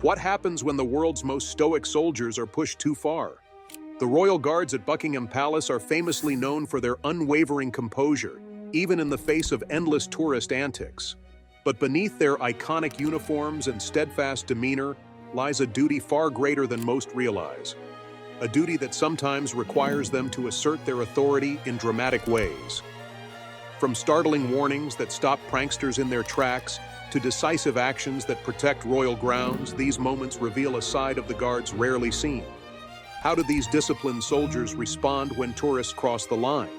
What happens when the world's most stoic soldiers are pushed too far? The royal guards at Buckingham Palace are famously known for their unwavering composure, even in the face of endless tourist antics. But beneath their iconic uniforms and steadfast demeanor lies a duty far greater than most realize. A duty that sometimes requires them to assert their authority in dramatic ways. From startling warnings that stop pranksters in their tracks to decisive actions that protect royal grounds, these moments reveal a side of the guards rarely seen. How do these disciplined soldiers respond when tourists cross the line?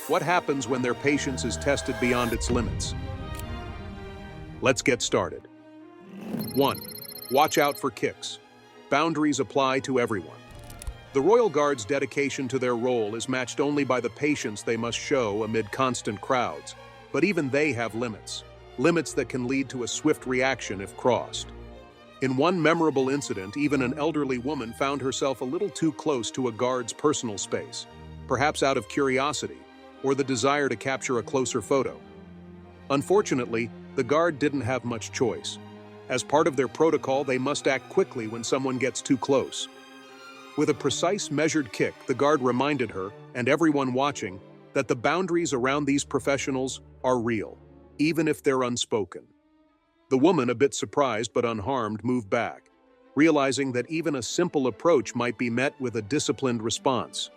What happens when their patience is tested beyond its limits? Let's get started. 1. Watch out for kicks. Boundaries apply to everyone. The Royal Guard's dedication to their role is matched only by the patience they must show amid constant crowds, but even they have limits. Limits that can lead to a swift reaction if crossed. In one memorable incident, even an elderly woman found herself a little too close to a guard's personal space, perhaps out of curiosity or the desire to capture a closer photo. Unfortunately, the guard didn't have much choice. As part of their protocol, they must act quickly when someone gets too close. With a precise, measured kick, the guard reminded her, and everyone watching, that the boundaries around these professionals are real, even if they're unspoken. The woman, a bit surprised but unharmed, moved back, realizing that even a simple approach might be met with a disciplined response.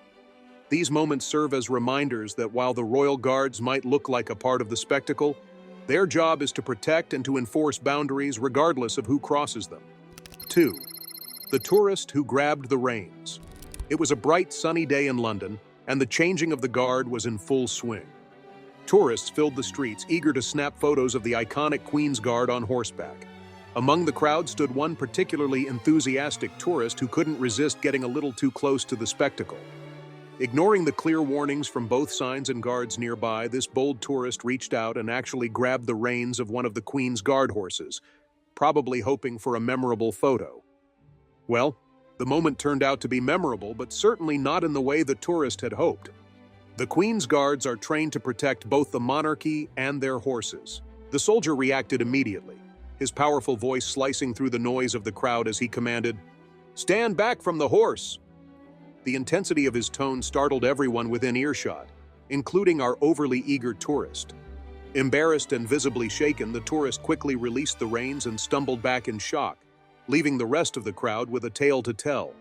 These moments serve as reminders that while the royal guards might look like a part of the spectacle, their job is to protect and to enforce boundaries regardless of who crosses them. 2. The tourist who grabbed the reins. It was a bright, sunny day in London, and the changing of the guard was in full swing. Tourists filled the streets, eager to snap photos of the iconic Queen's Guard on horseback. Among the crowd stood one particularly enthusiastic tourist who couldn't resist getting a little too close to the spectacle. Ignoring the clear warnings from both signs and guards nearby, this bold tourist reached out and actually grabbed the reins of one of the Queen's Guard horses, probably hoping for a memorable photo. Well, the moment turned out to be memorable, but certainly not in the way the tourist had hoped. The Queen's Guards are trained to protect both the monarchy and their horses. The soldier reacted immediately, his powerful voice slicing through the noise of the crowd as he commanded, "Stand back from the horse!" The intensity of his tone startled everyone within earshot, including our overly eager tourist. Embarrassed and visibly shaken, the tourist quickly released the reins and stumbled back in shock, leaving the rest of the crowd with a tale to tell.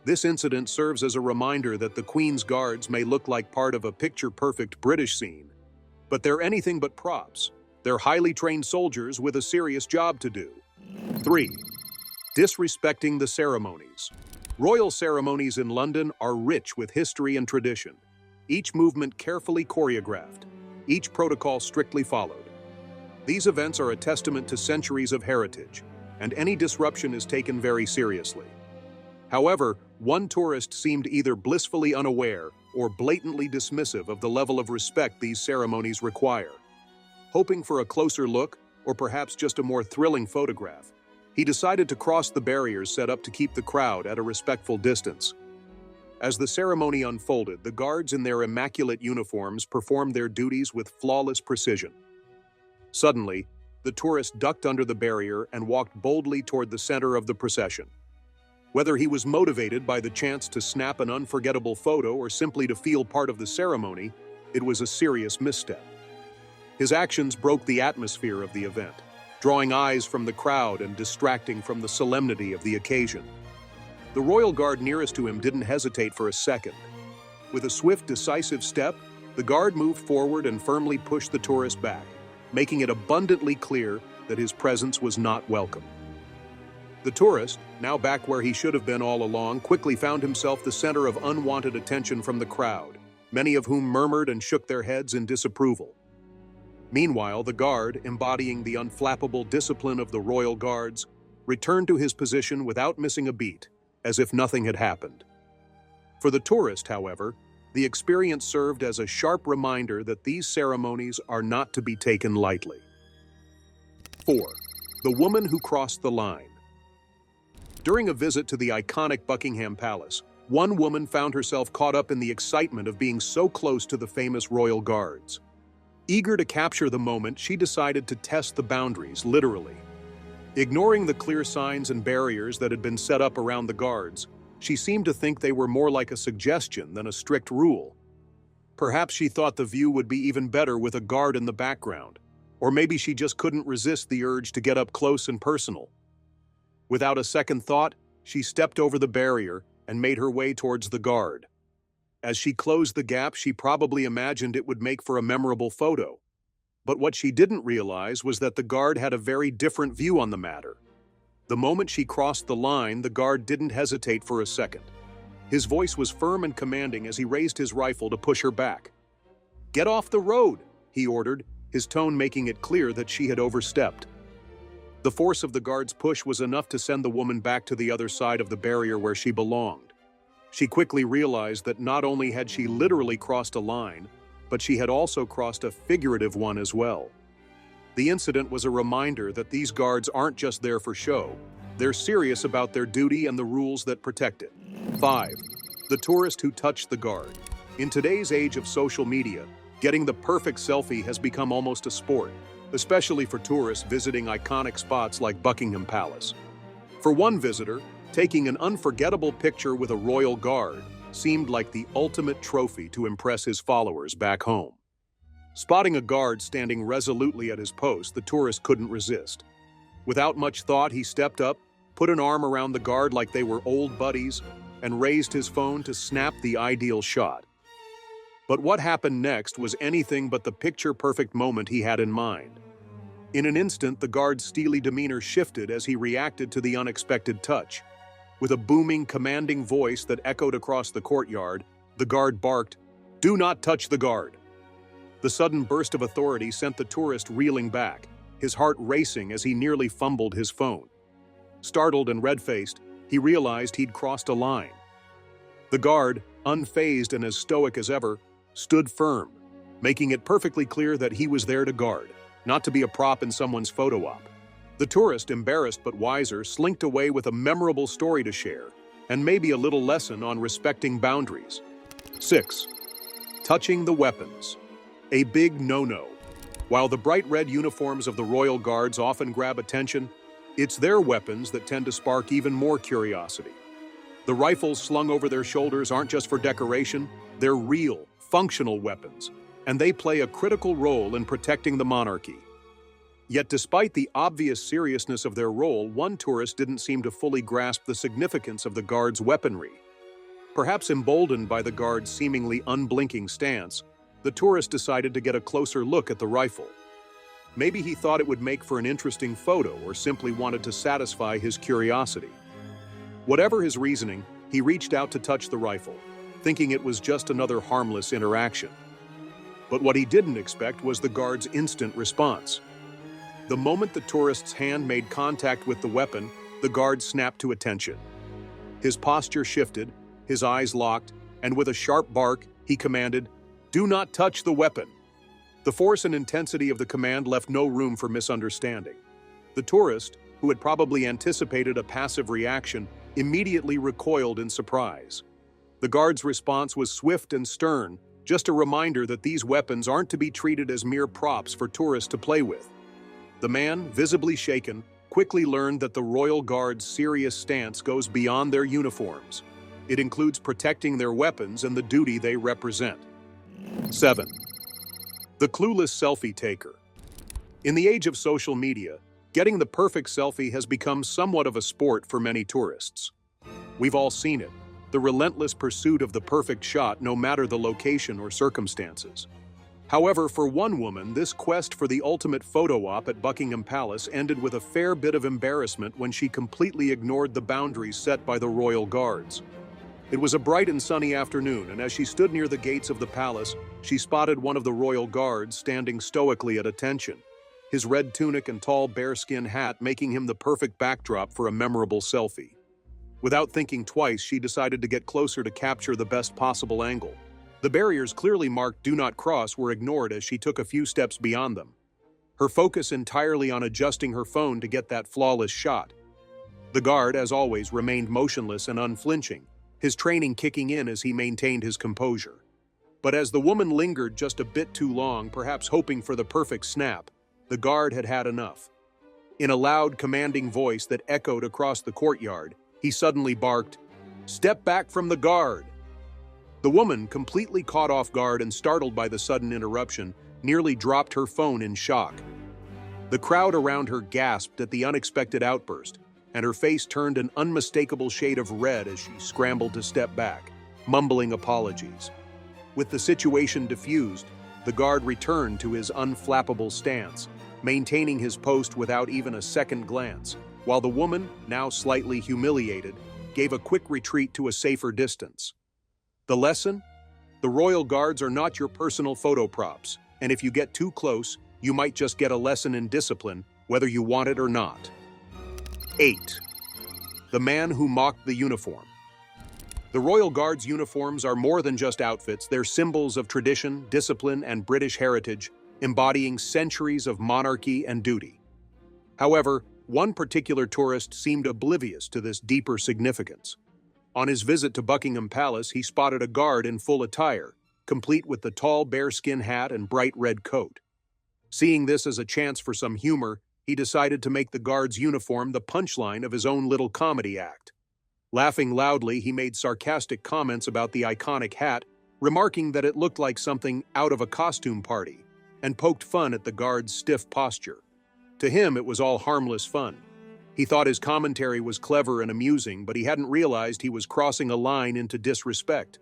This incident serves as a reminder that the Queen's Guards may look like part of a picture-perfect British scene, but they're anything but props. They're highly trained soldiers with a serious job to do. 3. Disrespecting the ceremonies. Royal ceremonies in London are rich with history and tradition, each movement carefully choreographed, each protocol strictly followed. These events are a testament to centuries of heritage, and any disruption is taken very seriously. However, one tourist seemed either blissfully unaware or blatantly dismissive of the level of respect these ceremonies require. Hoping for a closer look, or perhaps just a more thrilling photograph, he decided to cross the barriers set up to keep the crowd at a respectful distance. As the ceremony unfolded, the guards in their immaculate uniforms performed their duties with flawless precision. Suddenly, the tourist ducked under the barrier and walked boldly toward the center of the procession. Whether he was motivated by the chance to snap an unforgettable photo or simply to feel part of the ceremony, it was a serious misstep. His actions broke the atmosphere of the event, drawing eyes from the crowd and distracting from the solemnity of the occasion. The royal guard nearest to him didn't hesitate for a second. With a swift, decisive step, the guard moved forward and firmly pushed the tourist back, making it abundantly clear that his presence was not welcome. The tourist, now back where he should have been all along, quickly found himself the center of unwanted attention from the crowd, many of whom murmured and shook their heads in disapproval. Meanwhile, the guard, embodying the unflappable discipline of the royal guards, returned to his position without missing a beat, as if nothing had happened. For the tourist, however, the experience served as a sharp reminder that these ceremonies are not to be taken lightly. 4. The woman who crossed the line. During a visit to the iconic Buckingham Palace, one woman found herself caught up in the excitement of being so close to the famous royal guards. Eager to capture the moment, she decided to test the boundaries, literally. Ignoring the clear signs and barriers that had been set up around the guards, she seemed to think they were more like a suggestion than a strict rule. Perhaps she thought the view would be even better with a guard in the background, or maybe she just couldn't resist the urge to get up close and personal. Without a second thought, she stepped over the barrier and made her way towards the guard. As she closed the gap, she probably imagined it would make for a memorable photo. But what she didn't realize was that the guard had a very different view on the matter. The moment she crossed the line, the guard didn't hesitate for a second. His voice was firm and commanding as he raised his rifle to push her back. "Get off the road," he ordered, his tone making it clear that she had overstepped. The force of the guard's push was enough to send the woman back to the other side of the barrier where she belonged. She quickly realized that not only had she literally crossed a line, but she had also crossed a figurative one as well. The incident was a reminder that these guards aren't just there for show. They're serious about their duty and the rules that protect it. 5. The tourist who touched the guard. In today's age of social media, getting the perfect selfie has become almost a sport, especially for tourists visiting iconic spots like Buckingham Palace. For one visitor, taking an unforgettable picture with a royal guard seemed like the ultimate trophy to impress his followers back home. Spotting a guard standing resolutely at his post, the tourist couldn't resist. Without much thought, he stepped up, put an arm around the guard like they were old buddies, and raised his phone to snap the ideal shot. But what happened next was anything but the picture-perfect moment he had in mind. In an instant, the guard's steely demeanor shifted as he reacted to the unexpected touch. With a booming, commanding voice that echoed across the courtyard, the guard barked, "Do not touch the guard." The sudden burst of authority sent the tourist reeling back, his heart racing as he nearly fumbled his phone. Startled and red-faced, he realized he'd crossed a line. The guard, unfazed and as stoic as ever, stood firm, making it perfectly clear that he was there to guard, not to be a prop in someone's photo op. The tourist, embarrassed but wiser, slinked away with a memorable story to share, and maybe a little lesson on respecting boundaries. 6. Touching the weapons. A big no-no. While the bright red uniforms of the royal guards often grab attention, it's their weapons that tend to spark even more curiosity. The rifles slung over their shoulders aren't just for decoration, they're real, functional weapons, and they play a critical role in protecting the monarchy. Yet despite the obvious seriousness of their role, one tourist didn't seem to fully grasp the significance of the guards' weaponry. Perhaps emboldened by the guard's seemingly unblinking stance, the tourist decided to get a closer look at the rifle. Maybe he thought it would make for an interesting photo or simply wanted to satisfy his curiosity. Whatever his reasoning, he reached out to touch the rifle, thinking it was just another harmless interaction. But what he didn't expect was the guard's instant response. The moment the tourist's hand made contact with the weapon, the guard snapped to attention. His posture shifted, his eyes locked, and with a sharp bark, he commanded, "Do not touch the weapon." The force and intensity of the command left no room for misunderstanding. The tourist, who had probably anticipated a passive reaction, immediately recoiled in surprise. The guard's response was swift and stern, just a reminder that these weapons aren't to be treated as mere props for tourists to play with. The man, visibly shaken, quickly learned that the Royal Guard's serious stance goes beyond their uniforms. It includes protecting their weapons and the duty they represent. 7. The clueless selfie taker. In the age of social media, getting the perfect selfie has become somewhat of a sport for many tourists. We've all seen it, the relentless pursuit of the perfect shot no matter the location or circumstances. However, for one woman, this quest for the ultimate photo op at Buckingham Palace ended with a fair bit of embarrassment when she completely ignored the boundaries set by the royal guards. It was a bright and sunny afternoon, and as she stood near the gates of the palace, she spotted one of the royal guards standing stoically at attention, his red tunic and tall bearskin hat making him the perfect backdrop for a memorable selfie. Without thinking twice, she decided to get closer to capture the best possible angle. The barriers clearly marked "Do Not Cross" were ignored as she took a few steps beyond them, her focus entirely on adjusting her phone to get that flawless shot. The guard, as always, remained motionless and unflinching, his training kicking in as he maintained his composure. But as the woman lingered just a bit too long, perhaps hoping for the perfect snap, the guard had had enough. In a loud, commanding voice that echoed across the courtyard, he suddenly barked, "Step back from the guard!" The woman, completely caught off guard and startled by the sudden interruption, nearly dropped her phone in shock. The crowd around her gasped at the unexpected outburst, and her face turned an unmistakable shade of red as she scrambled to step back, mumbling apologies. With the situation diffused, the guard returned to his unflappable stance, maintaining his post without even a second glance, while the woman, now slightly humiliated, gave a quick retreat to a safer distance. The lesson? The Royal Guards are not your personal photo props, and if you get too close, you might just get a lesson in discipline, whether you want it or not. 8. The man who mocked the uniform. The Royal Guards' uniforms are more than just outfits, they're symbols of tradition, discipline, and British heritage, embodying centuries of monarchy and duty. However, one particular tourist seemed oblivious to this deeper significance. On his visit to Buckingham Palace, he spotted a guard in full attire, complete with the tall bearskin hat and bright red coat. Seeing this as a chance for some humor, he decided to make the guard's uniform the punchline of his own little comedy act. Laughing loudly, he made sarcastic comments about the iconic hat, remarking that it looked like something out of a costume party, and poked fun at the guard's stiff posture. To him, it was all harmless fun. He thought his commentary was clever and amusing, but he hadn't realized he was crossing a line into disrespect.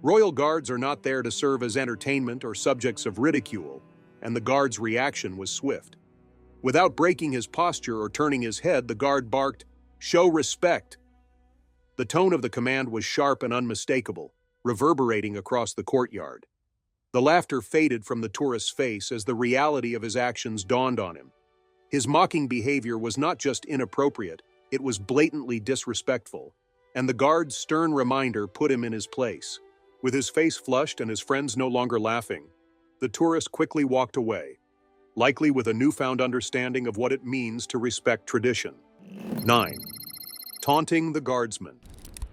Royal Guards are not there to serve as entertainment or subjects of ridicule, and the guard's reaction was swift. Without breaking his posture or turning his head, the guard barked, "Show respect!" The tone of the command was sharp and unmistakable, reverberating across the courtyard. The laughter faded from the tourist's face as the reality of his actions dawned on him. His mocking behavior was not just inappropriate, it was blatantly disrespectful, and the guard's stern reminder put him in his place. With his face flushed and his friends no longer laughing, the tourist quickly walked away, likely with a newfound understanding of what it means to respect tradition. 9. Taunting the guardsman.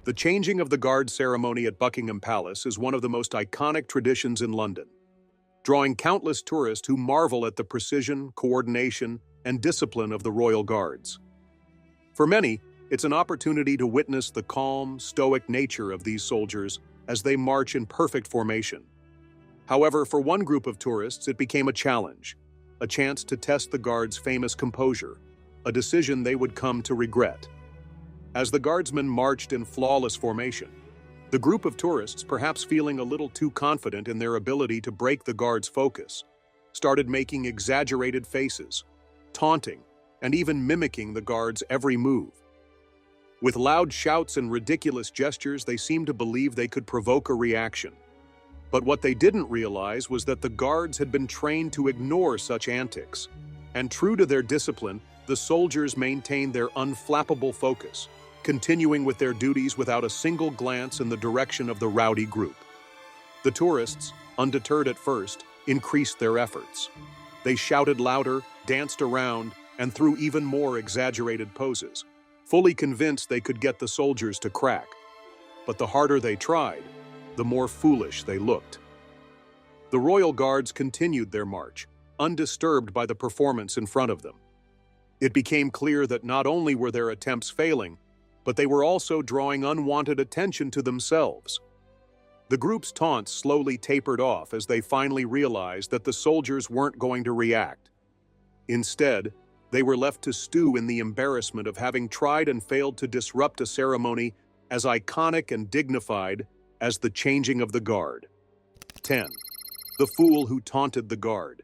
The changing of the guard ceremony at Buckingham Palace is one of the most iconic traditions in London, drawing countless tourists who marvel at the precision, coordination, and discipline of the Royal Guards. For many, it's an opportunity to witness the calm, stoic nature of these soldiers as they march in perfect formation. However, for one group of tourists, it became a challenge, a chance to test the Guards' famous composure, a decision they would come to regret. As the guardsmen marched in flawless formation, the group of tourists, perhaps feeling a little too confident in their ability to break the guards' focus, started making exaggerated faces, taunting, and even mimicking the guards' every move. With loud shouts and ridiculous gestures, they seemed to believe they could provoke a reaction. But what they didn't realize was that the guards had been trained to ignore such antics, and true to their discipline, the soldiers maintained their unflappable focus, continuing with their duties without a single glance in the direction of the rowdy group. The tourists, undeterred at first, increased their efforts. They shouted louder, danced around, and threw even more exaggerated poses, fully convinced they could get the soldiers to crack. But the harder they tried, the more foolish they looked. The Royal Guards continued their march, undisturbed by the performance in front of them. It became clear that not only were their attempts failing, but they were also drawing unwanted attention to themselves. The group's taunts slowly tapered off as they finally realized that the soldiers weren't going to react. Instead, they were left to stew in the embarrassment of having tried and failed to disrupt a ceremony as iconic and dignified as the changing of the guard. 10. The fool who taunted the guard.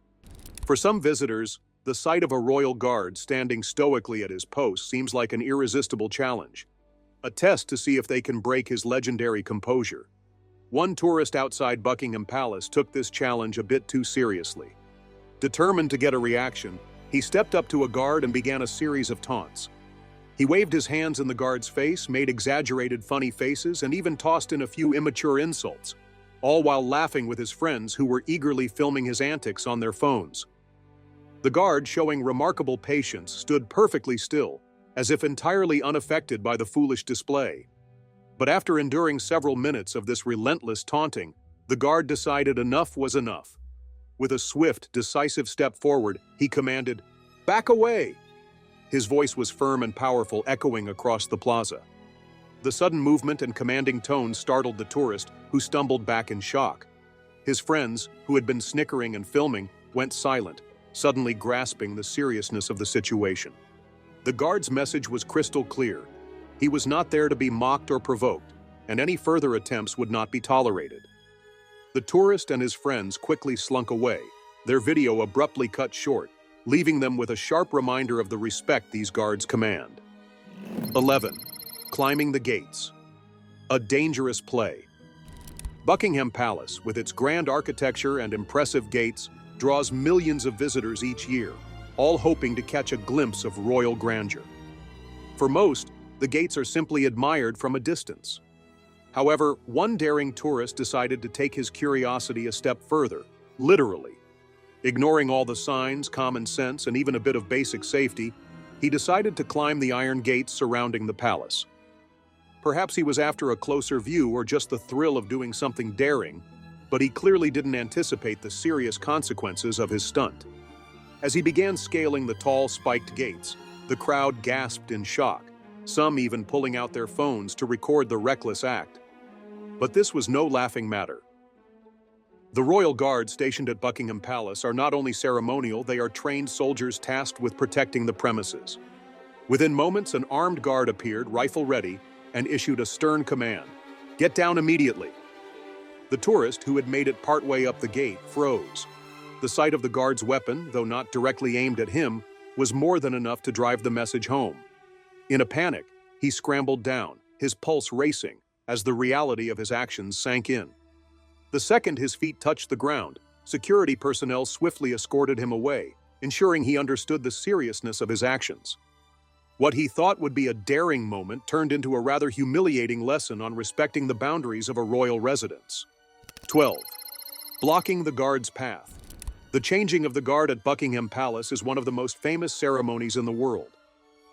For some visitors, the sight of a royal guard standing stoically at his post seems like an irresistible challenge, a test to see if they can break his legendary composure. One tourist outside Buckingham Palace took this challenge a bit too seriously. Determined to get a reaction, he stepped up to a guard and began a series of taunts. He waved his hands in the guard's face, made exaggerated funny faces, and even tossed in a few immature insults, all while laughing with his friends who were eagerly filming his antics on their phones. The guard, showing remarkable patience, stood perfectly still, as if entirely unaffected by the foolish display. But after enduring several minutes of this relentless taunting, the guard decided enough was enough. With a swift, decisive step forward, he commanded, "Back away!" His voice was firm and powerful, echoing across the plaza. The sudden movement and commanding tone startled the tourist, who stumbled back in shock. His friends, who had been snickering and filming, went silent, suddenly grasping the seriousness of the situation. The guard's message was crystal clear. He was not there to be mocked or provoked, and any further attempts would not be tolerated. The tourist and his friends quickly slunk away, their video abruptly cut short, leaving them with a sharp reminder of the respect these guards command. 11. Climbing the gates. A dangerous play. Buckingham Palace, with its grand architecture and impressive gates, draws millions of visitors each year, all hoping to catch a glimpse of royal grandeur. For most, the gates are simply admired from a distance. However, one daring tourist decided to take his curiosity a step further, literally. Ignoring all the signs, common sense, and even a bit of basic safety, he decided to climb the iron gates surrounding the palace. Perhaps he was after a closer view or just the thrill of doing something daring, but he clearly didn't anticipate the serious consequences of his stunt. As he began scaling the tall, spiked gates, the crowd gasped in shock, some even pulling out their phones to record the reckless act. But this was no laughing matter. The royal guards stationed at Buckingham Palace are not only ceremonial, they are trained soldiers tasked with protecting the premises. Within moments, an armed guard appeared, rifle ready, and issued a stern command: "Get down immediately." The tourist, who had made it partway up the gate, froze. The sight of the guard's weapon, though not directly aimed at him, was more than enough to drive the message home. In a panic, he scrambled down, his pulse racing, as the reality of his actions sank in. The second his feet touched the ground, security personnel swiftly escorted him away, ensuring he understood the seriousness of his actions. What he thought would be a daring moment turned into a rather humiliating lesson on respecting the boundaries of a royal residence. 12. Blocking the guard's path. The changing of the guard at Buckingham Palace is one of the most famous ceremonies in the world.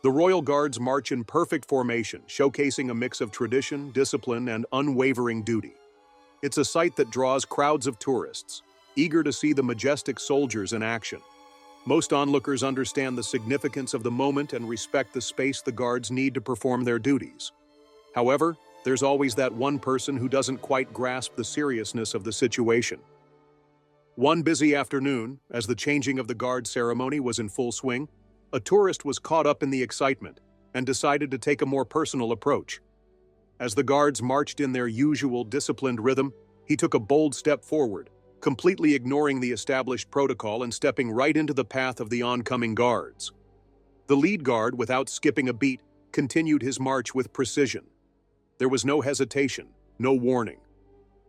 The royal guards march in perfect formation, showcasing a mix of tradition, discipline, and unwavering duty. It's a sight that draws crowds of tourists, eager to see the majestic soldiers in action. Most onlookers understand the significance of the moment and respect the space the guards need to perform their duties. However, there's always that one person who doesn't quite grasp the seriousness of the situation. One busy afternoon, as the changing of the guard ceremony was in full swing, a tourist was caught up in the excitement and decided to take a more personal approach. As the guards marched in their usual disciplined rhythm, he took a bold step forward, completely ignoring the established protocol and stepping right into the path of the oncoming guards. The lead guard, without skipping a beat, continued his march with precision. There was no hesitation, no warning.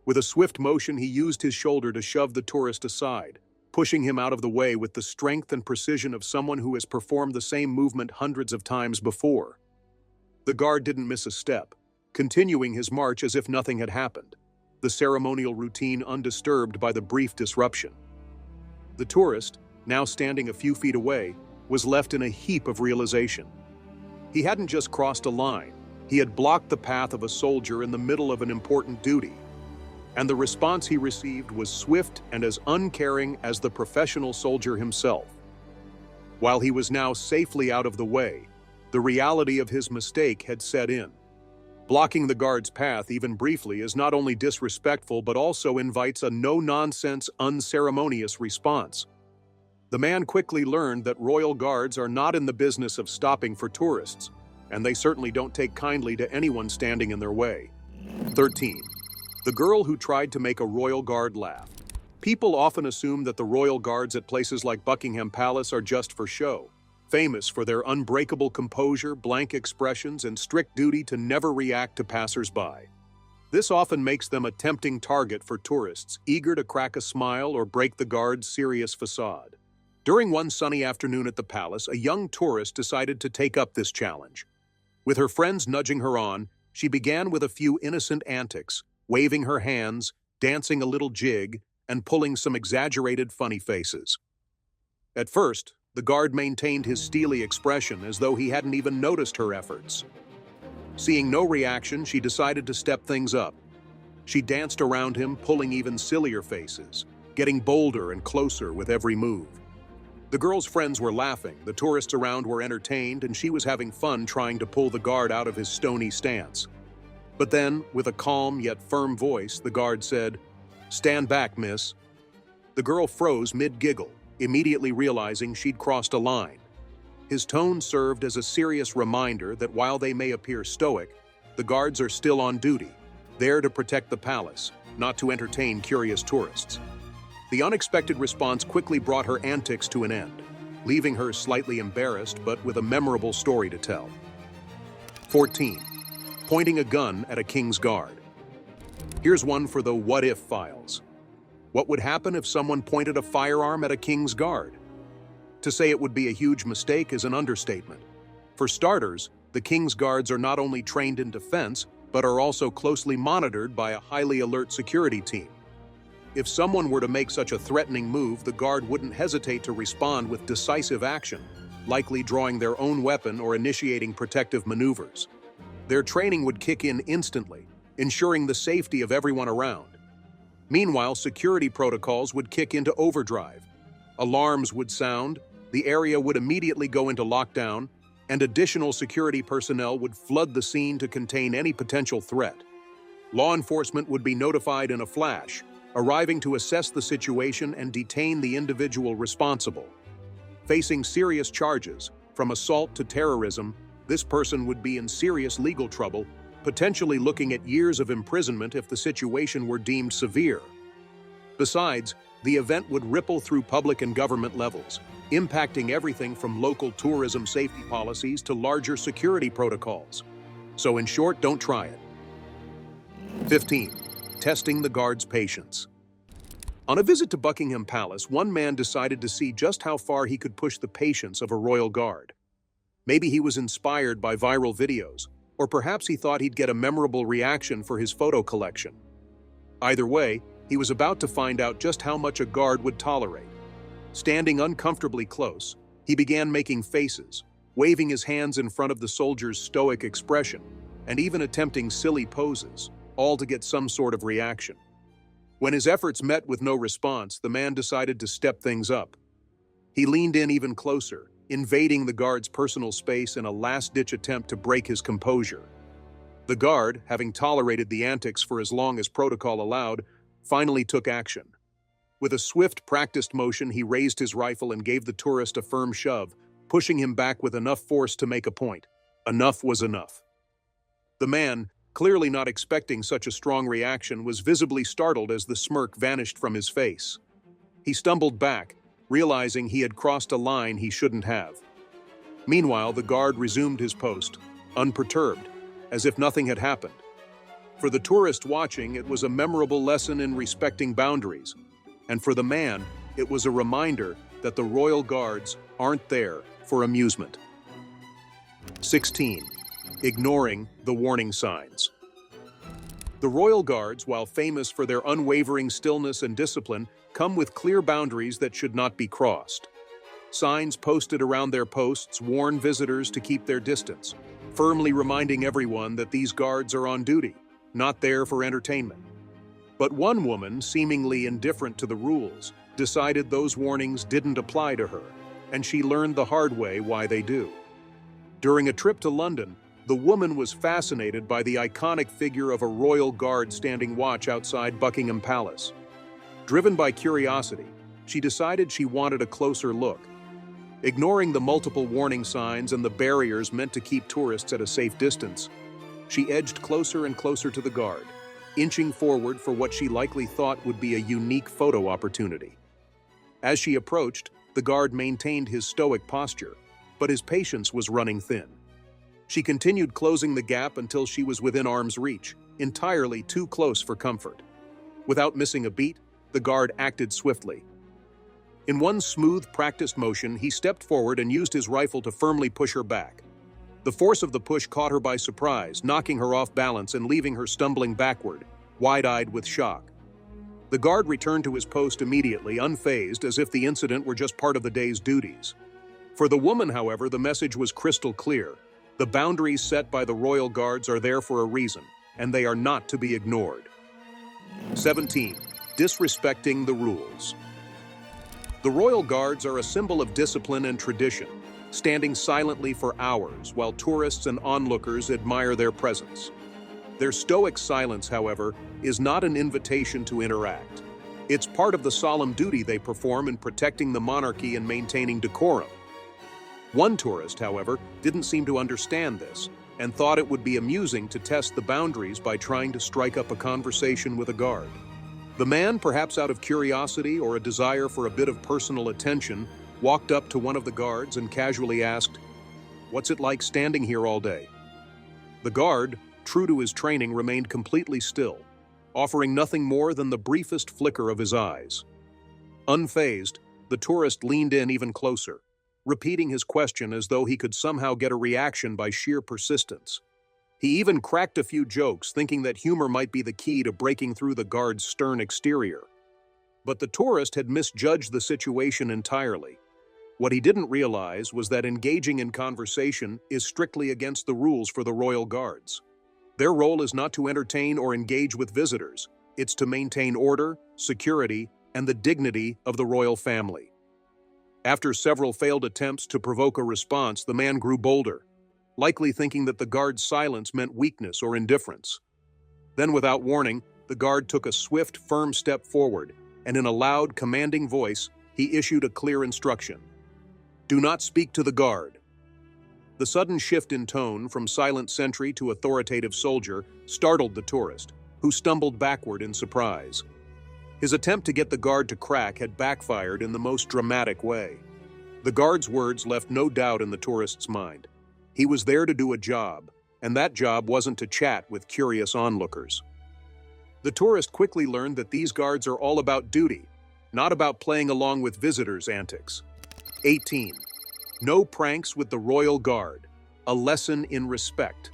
With a swift motion, he used his shoulder to shove the tourist aside, pushing him out of the way with the strength and precision of someone who has performed the same movement hundreds of times before. The guard didn't miss a step, continuing his march as if nothing had happened, the ceremonial routine undisturbed by the brief disruption. The tourist, now standing a few feet away, was left in a heap of realization. He hadn't just crossed a line, he had blocked the path of a soldier in the middle of an important duty. And the response he received was swift and as uncaring as the professional soldier himself. While he was now safely out of the way, the reality of his mistake had set in. Blocking the guard's path, even briefly, is not only disrespectful but also invites a no-nonsense, unceremonious response. The man quickly learned that royal guards are not in the business of stopping for tourists, and they certainly don't take kindly to anyone standing in their way. 13. The girl who tried to make a royal guard laugh. People often assume that the royal guards at places like Buckingham Palace are just for show, famous for their unbreakable composure, blank expressions, and strict duty to never react to passers-by. This often makes them a tempting target for tourists, eager to crack a smile or break the guard's serious facade. During one sunny afternoon at the palace, a young tourist decided to take up this challenge. With her friends nudging her on, she began with a few innocent antics, waving her hands, dancing a little jig, and pulling some exaggerated funny faces. At first, the guard maintained his steely expression as though he hadn't even noticed her efforts. Seeing no reaction, she decided to step things up. She danced around him, pulling even sillier faces, getting bolder and closer with every move. The girl's friends were laughing, the tourists around were entertained, and she was having fun trying to pull the guard out of his stony stance. But then, with a calm yet firm voice, the guard said, "Stand back, miss." The girl froze mid-giggle, immediately realizing she'd crossed a line. His tone served as a serious reminder that while they may appear stoic, the guards are still on duty, there to protect the palace, not to entertain curious tourists. The unexpected response quickly brought her antics to an end, leaving her slightly embarrassed but with a memorable story to tell. 14. Pointing a gun at a king's guard. Here's one for the what-if files. What would happen if someone pointed a firearm at a king's guard? To say it would be a huge mistake is an understatement. For starters, the king's guards are not only trained in defense, but are also closely monitored by a highly alert security team. If someone were to make such a threatening move, the guard wouldn't hesitate to respond with decisive action, likely drawing their own weapon or initiating protective maneuvers. Their training would kick in instantly, ensuring the safety of everyone around. Meanwhile, security protocols would kick into overdrive. Alarms would sound, the area would immediately go into lockdown, and additional security personnel would flood the scene to contain any potential threat. Law enforcement would be notified in a flash, arriving to assess the situation and detain the individual responsible. Facing serious charges, from assault to terrorism, this person would be in serious legal trouble, potentially looking at years of imprisonment if the situation were deemed severe. Besides, the event would ripple through public and government levels, impacting everything from local tourism safety policies to larger security protocols. So in short, don't try it. 15. Testing the guard's patience. On a visit to Buckingham Palace, one man decided to see just how far he could push the patience of a royal guard. Maybe he was inspired by viral videos, or perhaps he thought he'd get a memorable reaction for his photo collection. Either way, he was about to find out just how much a guard would tolerate. Standing uncomfortably close, he began making faces, waving his hands in front of the soldier's stoic expression, and even attempting silly poses, all to get some sort of reaction. When his efforts met with no response, the man decided to step things up. He leaned in even closer, invading the guard's personal space in a last-ditch attempt to break his composure. The guard, having tolerated the antics for as long as protocol allowed, finally took action. With a swift, practiced motion, he raised his rifle and gave the tourist a firm shove, pushing him back with enough force to make a point. Enough was enough. The man, clearly not expecting such a strong reaction, was visibly startled as the smirk vanished from his face. He stumbled back, realizing he had crossed a line he shouldn't have. Meanwhile, the guard resumed his post, unperturbed, as if nothing had happened. For the tourist watching, it was a memorable lesson in respecting boundaries, and for the man, it was a reminder that the royal guards aren't there for amusement. 16. Ignoring the warning signs. The royal guards, while famous for their unwavering stillness and discipline, come with clear boundaries that should not be crossed. Signs posted around their posts warn visitors to keep their distance, firmly reminding everyone that these guards are on duty, not there for entertainment. But one woman, seemingly indifferent to the rules, decided those warnings didn't apply to her, and she learned the hard way why they do. During a trip to London, the woman was fascinated by the iconic figure of a royal guard standing watch outside Buckingham Palace. Driven by curiosity, she decided she wanted a closer look. Ignoring the multiple warning signs and the barriers meant to keep tourists at a safe distance, she edged closer and closer to the guard, inching forward for what she likely thought would be a unique photo opportunity. As she approached, the guard maintained his stoic posture, but his patience was running thin. She continued closing the gap until she was within arm's reach, entirely too close for comfort. Without missing a beat, the guard acted swiftly. In one smooth, practiced motion, he stepped forward and used his rifle to firmly push her back. The force of the push caught her by surprise, knocking her off balance and leaving her stumbling backward, wide-eyed with shock. The guard returned to his post immediately, unfazed, as if the incident were just part of the day's duties. For the woman, however, the message was crystal clear. The boundaries set by the royal guards are there for a reason, and they are not to be ignored. 17. Disrespecting the rules. The royal guards are a symbol of discipline and tradition, standing silently for hours while tourists and onlookers admire their presence. Their stoic silence, however, is not an invitation to interact. It's part of the solemn duty they perform in protecting the monarchy and maintaining decorum. One tourist, however, didn't seem to understand this and thought it would be amusing to test the boundaries by trying to strike up a conversation with a guard. The man, perhaps out of curiosity or a desire for a bit of personal attention, walked up to one of the guards and casually asked, "What's it like standing here all day?" The guard, true to his training, remained completely still, offering nothing more than the briefest flicker of his eyes. Unfazed, the tourist leaned in even closer, repeating his question as though he could somehow get a reaction by sheer persistence. He even cracked a few jokes, thinking that humor might be the key to breaking through the guard's stern exterior. But the tourist had misjudged the situation entirely. What he didn't realize was that engaging in conversation is strictly against the rules for the royal guards. Their role is not to entertain or engage with visitors. It's to maintain order, security, and the dignity of the royal family. After several failed attempts to provoke a response, the man grew bolder, likely thinking that the guard's silence meant weakness or indifference. Then, without warning, the guard took a swift, firm step forward, and in a loud, commanding voice, he issued a clear instruction. "Do not speak to the guard." The sudden shift in tone from silent sentry to authoritative soldier startled the tourist, who stumbled backward in surprise. His attempt to get the guard to crack had backfired in the most dramatic way. The guard's words left no doubt in the tourist's mind. He was there to do a job, and that job wasn't to chat with curious onlookers. The tourist quickly learned that these guards are all about duty, not about playing along with visitors' antics. 18. No pranks with the Royal Guard. A lesson in respect.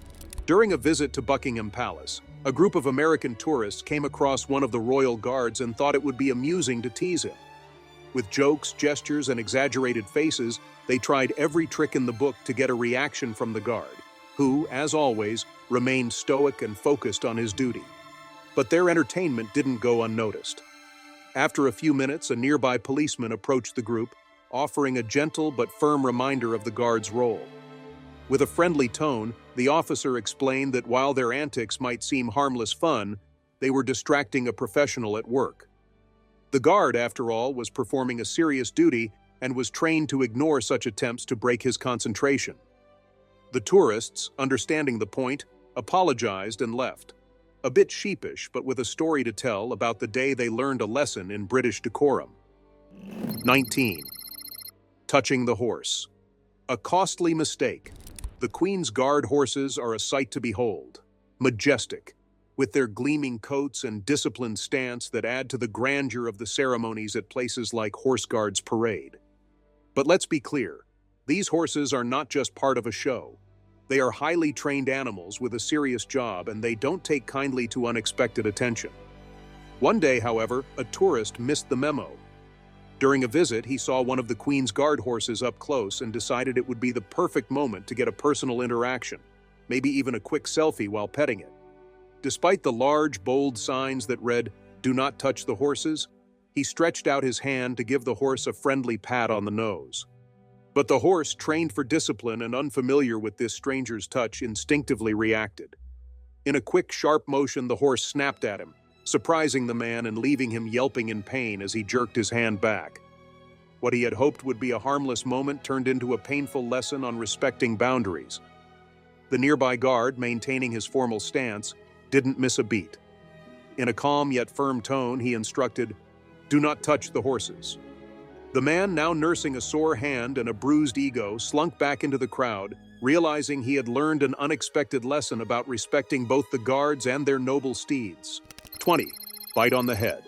During a visit to Buckingham Palace, a group of American tourists came across one of the royal guards and thought it would be amusing to tease him. With jokes, gestures, and exaggerated faces, they tried every trick in the book to get a reaction from the guard, who, as always, remained stoic and focused on his duty. But their entertainment didn't go unnoticed. After a few minutes, a nearby policeman approached the group, offering a gentle but firm reminder of the guard's role. With a friendly tone, the officer explained that while their antics might seem harmless fun, they were distracting a professional at work. The guard, after all, was performing a serious duty and was trained to ignore such attempts to break his concentration. The tourists, understanding the point, apologized and left, a bit sheepish but with a story to tell about the day they learned a lesson in British decorum. 19. Touching the horse. A costly mistake. The Queen's Guard horses are a sight to behold, majestic, with their gleaming coats and disciplined stance that add to the grandeur of the ceremonies at places like Horse Guards Parade. But let's be clear, these horses are not just part of a show. They are highly trained animals with a serious job, and they don't take kindly to unexpected attention. One day, however, a tourist missed the memo. During a visit, he saw one of the Queen's Guard horses up close and decided it would be the perfect moment to get a personal interaction, maybe even a quick selfie while petting it. Despite the large, bold signs that read, "Do not touch the horses," he stretched out his hand to give the horse a friendly pat on the nose. But the horse, trained for discipline and unfamiliar with this stranger's touch, instinctively reacted. In a quick, sharp motion, the horse snapped at him, surprising the man and leaving him yelping in pain as he jerked his hand back. What he had hoped would be a harmless moment turned into a painful lesson on respecting boundaries. The nearby guard, maintaining his formal stance, didn't miss a beat. In a calm yet firm tone, he instructed, "Do not touch the horses." The man, now nursing a sore hand and a bruised ego, slunk back into the crowd, realizing he had learned an unexpected lesson about respecting both the guards and their noble steeds. 20. Bite on the head.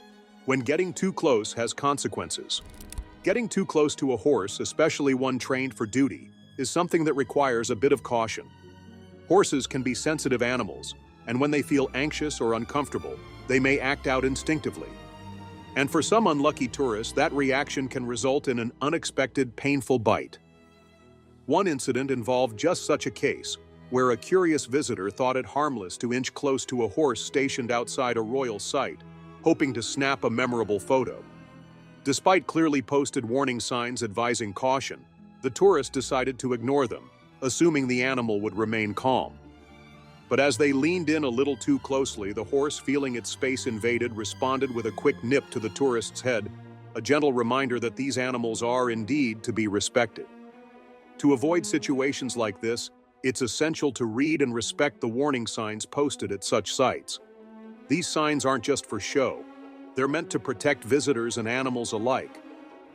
When getting too close has consequences. Getting too close to a horse, especially one trained for duty, is something that requires a bit of caution. Horses can be sensitive animals, and when they feel anxious or uncomfortable, they may act out instinctively. And for some unlucky tourists, that reaction can result in an unexpected, painful bite. One incident involved just such a case, where a curious visitor thought it harmless to inch close to a horse stationed outside a royal site, hoping to snap a memorable photo. Despite clearly posted warning signs advising caution, the tourist decided to ignore them, assuming the animal would remain calm. But as they leaned in a little too closely, the horse, feeling its space invaded, responded with a quick nip to the tourist's head, a gentle reminder that these animals are indeed to be respected. To avoid situations like this, it's essential to read and respect the warning signs posted at such sites. These signs aren't just for show. They're meant to protect visitors and animals alike.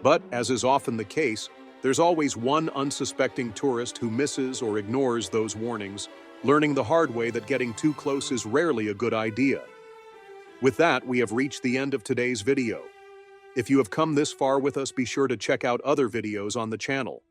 But, as is often the case, there's always one unsuspecting tourist who misses or ignores those warnings, learning the hard way that getting too close is rarely a good idea. With that, we have reached the end of today's video. If you have come this far with us, be sure to check out other videos on the channel.